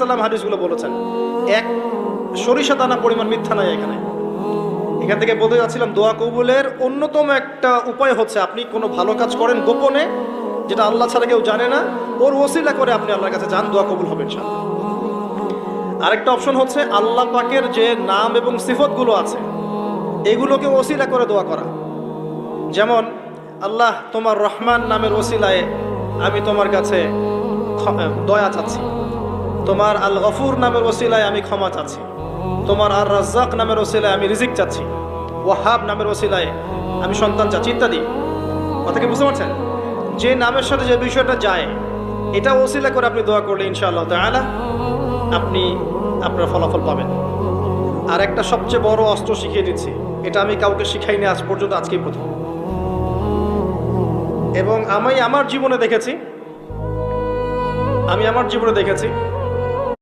সাল্লাম হাদিসগুলো বলেছেন, এক সরিষা দানা পরিমাণ মিথ্যা নাই এখানে। এখান থেকে বলতে যাচ্ছিলাম, দোয়া কবুলের অন্যতম একটা উপায় হচ্ছে আপনি কোনো ভালো কাজ করেন গোপনে, যেটা আল্লাহ ছাড়া কেউ জানে না, ওর ওসিলা করে আপনি আল্লাহর কাছে যান, দোয়া কবুল হবে ইনশাআল্লাহ। আরেকটা অপশন হচ্ছে আল্লাহ পাকের যে নাম এবং সিফতগুলো আছে এগুলোকে ওসিলা করে দোয়া করা। যেমন, আল্লাহ তোমার রহমান নামের ওসিলায় আমি তোমার কাছে দয়া চাচ্ছি, তোমার আল গফুর নামের ওসিলায় আমি ক্ষমা চাচ্ছি, তোমার আর রাজ্জাক নামের ওসিলায় আমি রিজিক চাচ্ছি, ওয়াহাব নামের ওসিলায় আমি সন্তান চাচ্ছি, ইত্যাদি। কথা কি বুঝতে পারছেন? যে নামের সাথে যে বিষয়টা যায় এটা ওসিলা করে আপনি দোয়া করলে ইনশাআল্লাহ তাআলা আপনি আপনার ফলাফল পাবেন। আর একটা সবচেয়ে বড় অস্ত্র শিখিয়ে দিচ্ছি, এটা আমি কাউকে শিখাইনি আজ পর্যন্ত, আজকেই প্রথম। এবং আমি আমার জীবনে দেখেছি